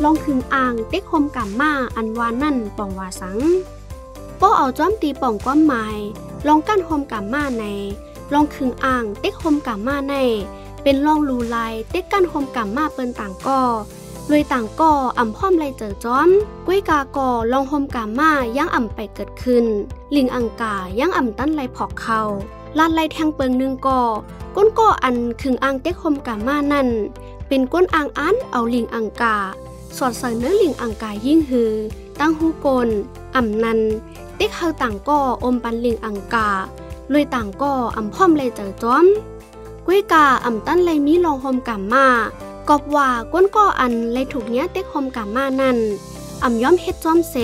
ลองคึงอ่างเต็กโฮมกำมาอันวานั่นป่องวาสังป้อเอาจ้อมตีป่องก้อมหมายลองกั้นโฮมกำมาในลองคึงอ่างเต็กโฮมกำมาในเป็นลองลูลายเต็กกั้นโฮมกำมาเปิ้นต่างก่อลุยต่างก่ออ่ำพร้อมไรเจอจ้อมกุ้ยกาก่อลองโฮมกำมายังอ่ำไปเกิดขึ้นลิงอังกายังอ่ำตั้นไรพอกเขาลาดไรแทงเปิงหนึ่งก่อก้นก่ออันคึงอ่างเต็กโฮมกำมานั่นเป็นก้นอ่างอันเอาลิงอังกาสอดใส่เนื้อลิงอังกายิ่งหือตั้งหูกลอ่ำนันเต็กเฮาต่างก่ออมปันลิงอังกาลุยต่างก่ออ่ำพร้อมไรเจอจ้อมกุ้ยกาอ่ำตั้นไรมีลองโฮมกำมากอบว่าก้นก่ออันไรถูกเนี้ยเต็กโฮมกำมานั่นอ่ำย้อมเฮ็ดจ้อมเซ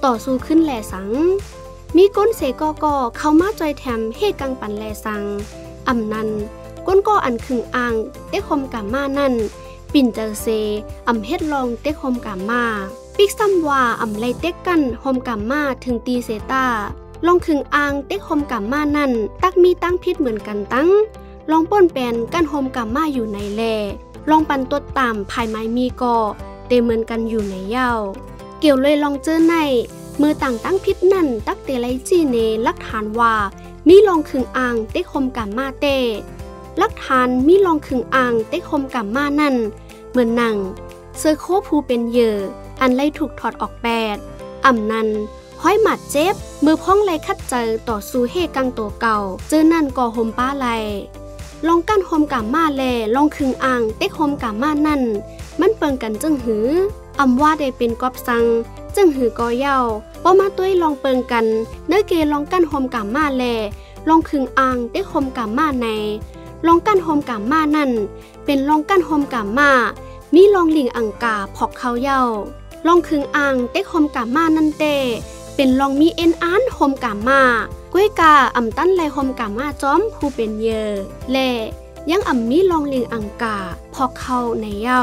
ต่อสู้ขึ้นแหล่สังมีก้นเสก่อเข้ามาจอยแถมเฮกังปันแลสังอ่ำนั้นก้นก่ออันคึงอ่างเต็กโฮมกำมานั่นปิ่นเจอเซอ่ำเฮ็ดลองเต็กโฮมกำมาปิกซ้ำว่าอ่ำไลเต็กกันโฮมกำมาถึงตีเซตาลองคึงอ่างเต็กโฮมกำมานั่นตักมีตั้งพิษเหมือนกันตั้งลองป้นแปนกันโฮมกำมาอยู่ในแลลองปันตัวตามภายไม้มีก่อเตเหมือนกันอยู่ในเย้าเกี่ยวเลยลองเจอในมือต่างตั้งพิษนั่นตักเตไลจีเนลักฐานว่ามีลองคึงอ่างเต็กโฮมกำมาเตลักฐานมีลองคึงอ่างเต็กโฮมกำมานั่นเหมือนหนังเซอร์โคภูเป็นเหยื่ออันไล่ถูกถอดออกแปดอ่ำนั้นห้อยหมัดเจ็บมือพ้องไล่คัดเจอต่อสู้เฮกังตัวเก่าเจอนั่นก่อโฮมป้าไลลองกั้นโฮมกำมาแลลองคึงอ่างเต็กโฮมกำมานั่นมันเปิงกันจึงหืออำว่าได้เป็นกอบสังจึงหือกอเย้าป้อมาตุ้ยลองเปิงกันเนื้อเกลองกั้นโฮมกำมาแลลองคึงอ่างเต็กโฮมกำมาในลองกั้นโฮมกำมานั่นเป็นลองกั้นโฮมกำมามีลองลิงอังกาพอกเขาเย้าลองคึงอ่างเต็กโฮมกำมานั่นเตเป็นลองมีเอ็นอันโฮมกำมากุ้ยกาอ่ำตั้นไลโฮมกำมาจ้อมผู้เป็นเยอและยังอ่ำมีลองลิงอังกาพอกเขาในเย้า